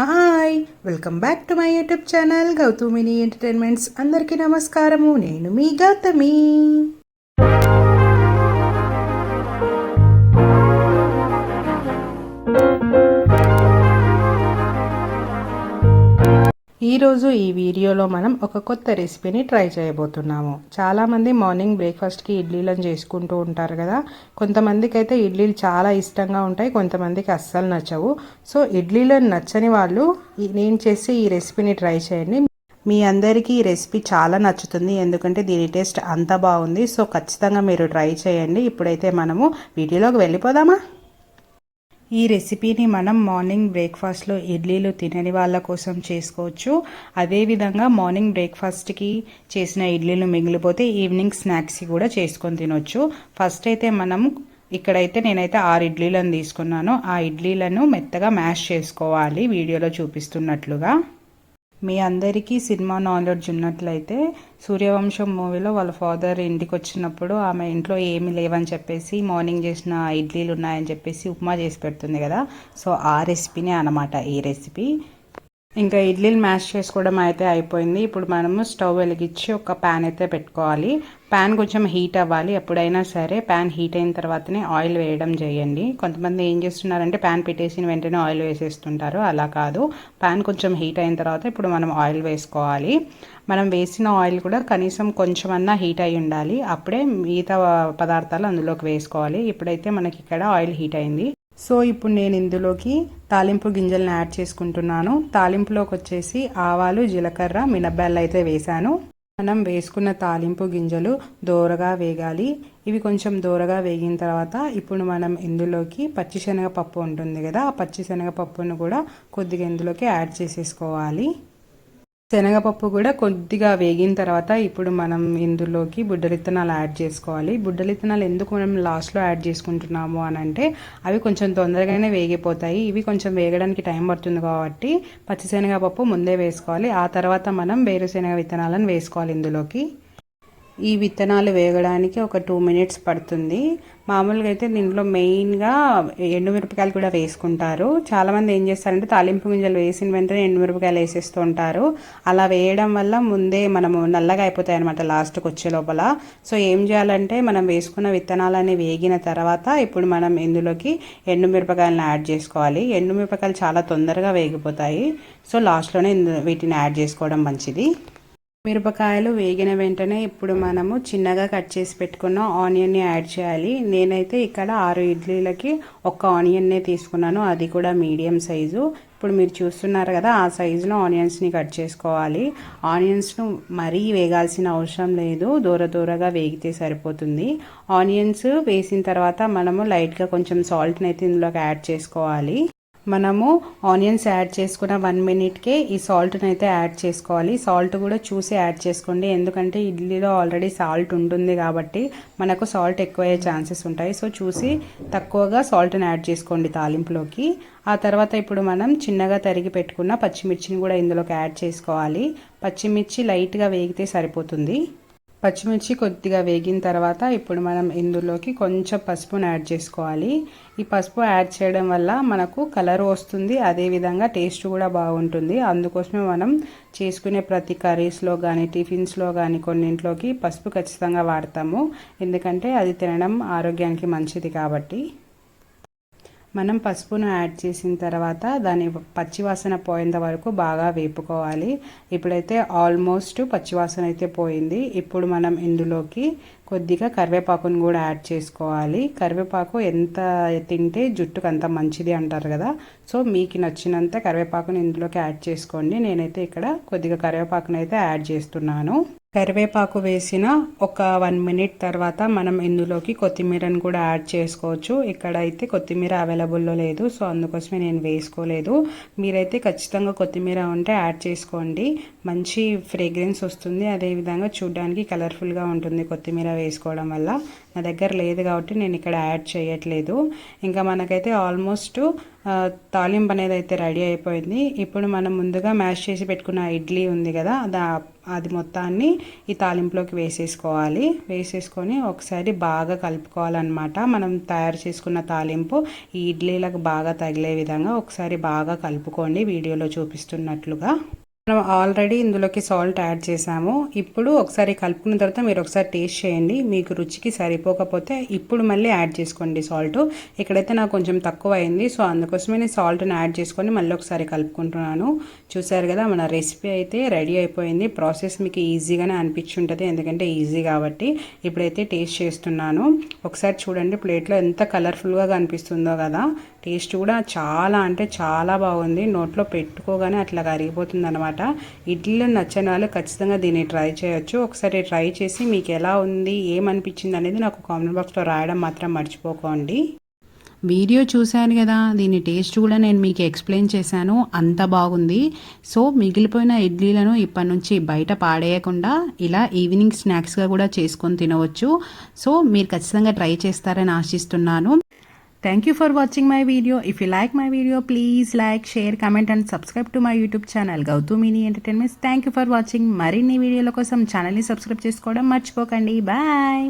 Hi, welcome back to my YouTube channel Gauthamini entertainments. అందరికీ నమస్కారము. నేను మీ గౌతమి. ఈరోజు ఈ వీడియోలో మనం ఒక కొత్త రెసిపీని ట్రై చేయబోతున్నాము. చాలామంది మార్నింగ్ బ్రేక్ఫాస్ట్కి ఇడ్లీలను చేసుకుంటూ ఉంటారు కదా. కొంతమందికి అయితే ఇడ్లీలు చాలా ఇష్టంగా ఉంటాయి, కొంతమందికి అస్సలు నచ్చవు. సో ఇడ్లీలను నచ్చని వాళ్ళు నేను చేసి ఈ రెసిపీని ట్రై చేయండి. మీ అందరికీ ఈ రెసిపీ చాలా నచ్చుతుంది, ఎందుకంటే దీని టేస్ట్ అంత బాగుంది. సో ఖచ్చితంగా మీరు ట్రై చేయండి. ఇప్పుడైతే మనము వీడియోలోకి వెళ్ళిపోదామా? ఈ రెసిపీని మనం మార్నింగ్ బ్రేక్ఫాస్ట్లో ఇడ్లీలు తినని వాళ్ళ కోసం చేసుకోవచ్చు. అదేవిధంగా మార్నింగ్ బ్రేక్ఫాస్ట్కి చేసిన ఇడ్లీలు మిగిలిపోతే ఈవినింగ్ స్నాక్స్కి కూడా చేసుకొని తినొచ్చు. ఫస్ట్ అయితే మనం ఇక్కడైతే నేనైతే 6 ఇడ్లీలను తీసుకున్నాను. ఆ ఇడ్లీలను మెత్తగా మ్యాష్ చేసుకోవాలి వీడియోలో చూపిస్తున్నట్లుగా. మీ అందరికీ సినిమా నాలెడ్జ్ ఉన్నట్లయితే సూర్యవంశం మూవీలో వాళ్ళ ఫాదర్ ఇంటికి వచ్చినప్పుడు ఆమె ఇంట్లో ఏమీ లేవని చెప్పేసి మార్నింగ్ చేసిన ఇడ్లీలు ఉన్నాయని చెప్పేసి ఉప్మా చేసి పెడుతుంది కదా. సో ఆ రెసిపీనే అన్నమాట ఈ రెసిపీ. ఇంకా ఇడ్లీలు మ్యాష్ చేసుకోవడం అయితే అయిపోయింది. ఇప్పుడు మనము స్టవ్ వెలిగించి ఒక ప్యాన్ అయితే పెట్టుకోవాలి. ప్యాన్ కొంచెం హీట్ అవ్వాలి. ఎప్పుడైనా సరే ప్యాన్ హీట్ అయిన తర్వాతనే ఆయిల్ వేయడం చేయండి. కొంతమంది ఏం చేస్తున్నారంటే ప్యాన్ పెట్టేసిన వెంటనే ఆయిల్ వేసేస్తుంటారు. అలా కాదు, ప్యాన్ కొంచెం హీట్ అయిన తర్వాత ఇప్పుడు మనం ఆయిల్ వేసుకోవాలి. మనం వేసిన ఆయిల్ కూడా కనీసం కొంచెమన్నా హీట్ అయి ఉండాలి, అప్పుడే మిగతా పదార్థాలు అందులోకి వేసుకోవాలి. ఇప్పుడైతే మనకి ఇక్కడ ఆయిల్ హీట్ అయింది. సో ఇప్పుడు నేను ఇందులోకి తాలింపు గింజలను యాడ్ చేసుకుంటున్నాను. తాలింపులోకి వచ్చేసి ఆవాలు, జీలకర్ర, మినపబెల్లు అయితే వేసాను. మనం వేసుకున్న తాలింపు గింజలు దోరగా వేగాలి. ఇవి కొంచెం దోరగా వేగిన తర్వాత ఇప్పుడు మనం ఇందులోకి పచ్చిశనగపప్పు ఉంటుంది కదా, ఆ పచ్చిశనగపప్పును కూడా కొద్దిగా ఇందులోకి యాడ్ చేసేసుకోవాలి. శనగపప్పు కూడా కొద్దిగా వేగిన తర్వాత ఇప్పుడు మనం ఇందులోకి బుడ్డలిత్తనాలు యాడ్ చేసుకోవాలి. బుడ్డలిత్తనాలు ఎందుకు మనం లాస్ట్లో యాడ్ చేసుకుంటున్నాము అని అంటే అవి కొంచెం తొందరగానే వేగిపోతాయి. ఇవి కొంచెం వేగడానికి టైం పడుతుంది కాబట్టి పచ్చిశనగపప్పు ముందే వేసుకోవాలి. ఆ తర్వాత మనం వేరుశనగ విత్తనాలను వేసుకోవాలి ఇందులోకి. ఈ విత్తనాలు వేగడానికి ఒక 2 minutes పడుతుంది. మామూలుగా అయితే దీంట్లో మెయిన్గా ఎండుమిరపకాయలు కూడా వేసుకుంటారు. చాలామంది ఏం చేస్తారంటే తాలింపు గింజలు వేసిన వెంటనే ఎండుమిరపకాయలు వేసేస్తూ ఉంటారు. అలా వేయడం వల్ల ముందే మనము నల్లగా అయిపోతాయి అనమాట లాస్ట్కి వచ్చే లోపల. సో ఏం చేయాలంటే మనం వేసుకున్న విత్తనాలని వేగిన తర్వాత ఇప్పుడు మనం ఇందులోకి ఎండుమిరపకాయలను యాడ్ చేసుకోవాలి. ఎండుమిరపకాయలు చాలా తొందరగా వేగిపోతాయి. సో లాస్ట్లోనే వీటిని యాడ్ చేసుకోవడం మంచిది. మిరపకాయలు వేగిన వెంటనే ఇప్పుడు మనము చిన్నగా కట్ చేసి పెట్టుకున్న ఆనియన్ని యాడ్ చేయాలి. నేనైతే ఇక్కడ 6 ఇడ్లీలకి ఒక ఆనియన్నే తీసుకున్నాను, అది కూడా మీడియం సైజు. ఇప్పుడు మీరు చూస్తున్నారు కదా, ఆ సైజులో ఆనియన్స్ని కట్ చేసుకోవాలి. ఆనియన్స్ను మరీ వేగాల్సిన అవసరం లేదు, దూరగా వేగితే సరిపోతుంది. ఆనియన్స్ వేసిన తర్వాత మనము లైట్గా కొంచెం సాల్ట్ని అయితే ఇందులోకి యాడ్ చేసుకోవాలి. మనము ఆనియన్స్ యాడ్ చేసుకున్న 1 minute ఈ సాల్ట్ని అయితే యాడ్ చేసుకోవాలి. సాల్ట్ కూడా చూసి యాడ్ చేసుకోండి, ఎందుకంటే ఇడ్లీలో ఆల్రెడీ సాల్ట్ ఉంటుంది కాబట్టి మనకు సాల్ట్ ఎక్కువ అయ్యే ఛాన్సెస్ ఉంటాయి. సో చూసి తక్కువగా సాల్ట్ని యాడ్ చేసుకోండి తాలింపులోకి. ఆ తర్వాత ఇప్పుడు మనం చిన్నగా తరిగి పెట్టుకున్న పచ్చిమిర్చిని కూడా ఇందులోకి యాడ్ చేసుకోవాలి. పచ్చిమిర్చి లైట్గా వేగితే సరిపోతుంది. పచ్చిమిర్చి కొద్దిగా వేగిన తర్వాత ఇప్పుడు మనం ఇందులోకి కొంచెం పసుపును యాడ్ చేసుకోవాలి. ఈ పసుపు యాడ్ చేయడం వల్ల మనకు కలర్ వస్తుంది, అదేవిధంగా టేస్ట్ కూడా బాగుంటుంది. అందుకోసమే మనం చేసుకునే ప్రతి కర్రీస్లో కానీ టిఫిన్స్లో కానీ కొన్నింట్లోకి పసుపు ఖచ్చితంగా వాడతాము, ఎందుకంటే అది తినడం ఆరోగ్యానికి మంచిది కాబట్టి. మనం పసుపును యాడ్ చేసిన తర్వాత దాని పచ్చివాసన పోయేంత వరకు బాగా వేపుకోవాలి. ఇప్పుడైతే ఆల్మోస్ట్ పచ్చివాసన అయితే పోయింది. ఇప్పుడు మనం ఇందులోకి కొద్దిగా కరివేపాకును కూడా యాడ్ చేసుకోవాలి. కరివేపాకు ఎంత తింటే జుట్టుకు అంత మంచిది అంటారు కదా. సో మీకు నచ్చినంత కరివేపాకును ఇందులోకి యాడ్ చేసుకోండి. నేనైతే ఇక్కడ కొద్దిగా కరివేపాకును అయితే యాడ్ చేస్తున్నాను. కరివేపాకు వేసిన ఒక 1 minute తర్వాత మనం ఇందులోకి కొత్తిమీరను కూడా యాడ్ చేసుకోవచ్చు. ఇక్కడైతే కొత్తిమీర అవైలబుల్లో లేదు, సో అందుకోసమే నేను వేసుకోలేదు. మీరైతే ఖచ్చితంగా కొత్తిమీర ఉంటే యాడ్ చేసుకోండి, మంచి ఫ్రేగ్రెన్స్ వస్తుంది, అదేవిధంగా చూడడానికి కలర్ఫుల్గా ఉంటుంది కొత్తిమీర వేసుకోవడం వల్ల. నా దగ్గర లేదు కాబట్టి నేను ఇక్కడ యాడ్ చేయట్లేదు. ఇంకా మనకైతే ఆల్మోస్ట్ తాలింపు అనేది అయితే రెడీ అయిపోయింది. ఇప్పుడు మనం ముందుగా మ్యాష్ చేసి పెట్టుకున్న ఇడ్లీ ఉంది కదా, అది మొత్తాన్ని ఈ తాలింపులోకి వేసేసుకోవాలి. వేసేసుకొని ఒకసారి బాగా కలుపుకోవాలన్నమాట. మనం తయారు చేసుకున్న తాలింపు ఈ ఇడ్లీలకు బాగా తగిలే విధంగా ఒకసారి బాగా కలుపుకోండి వీడియోలో చూపిస్తున్నట్లుగా. మనం ఆల్రెడీ ఇందులోకి సాల్ట్ యాడ్ చేసాము. ఇప్పుడు ఒకసారి కలుపుకున్న తర్వాత మీరు ఒకసారి టేస్ట్ చేయండి. మీకు రుచికి సరిపోకపోతే ఇప్పుడు మళ్ళీ యాడ్ చేసుకోండి సాల్ట్. ఇక్కడైతే నాకు కొంచెం తక్కువ అయింది, సో అందుకోసమే నేను సాల్ట్ని యాడ్ చేసుకొని మళ్ళీ ఒకసారి కలుపుకుంటున్నాను. చూసారు కదా, మన రెసిపీ అయితే రెడీ అయిపోయింది. ప్రాసెస్ మీకు ఈజీగానే అనిపించుంటుంది, ఎందుకంటే ఈజీ కాబట్టి. ఇప్పుడైతే టేస్ట్ చేస్తున్నాను. ఒకసారి చూడండి ప్లేట్లో ఎంత కలర్ఫుల్గా కనిపిస్తుందో కదా. టేస్ట్ కూడా చాలా అంటే చాలా బాగుంది. నోట్లో పెట్టుకోగానే అట్లా కరిగిపోతుంది అనమాట. ఇడ్లీలో నచ్చని వాళ్ళు ఖచ్చితంగా దీన్ని ట్రై చేయొచ్చు. ఒకసారి ట్రై చేసి మీకు ఎలా ఉంది, ఏమనిపించింది అనేది నాకు కామెంట్ బాక్స్లో రాయడం మాత్రం మర్చిపోకండి. వీడియో చూశాను కదా, దీని టేస్ట్ కూడా నేను మీకు ఎక్స్ప్లెయిన్ చేశాను, అంత బాగుంది. సో మిగిలిపోయిన ఇడ్లీలను ఇప్పటి నుంచి బయట పాడేయకుండా ఇలా ఈవినింగ్ స్నాక్స్గా కూడా చేసుకొని తినవచ్చు. సో మీరు ఖచ్చితంగా ట్రై చేస్తారని ఆశిస్తున్నాను. Thank you for watching my video. If you like my video, please like, share, comment and subscribe to my YouTube channel Gautumini Entertainments. Thank you for watching. మరిన్ని వీడియోల కోసం ఛానల్ని సబ్స్క్రైబ్ చేసుకోవడం మర్చిపోకండి. బాయ్.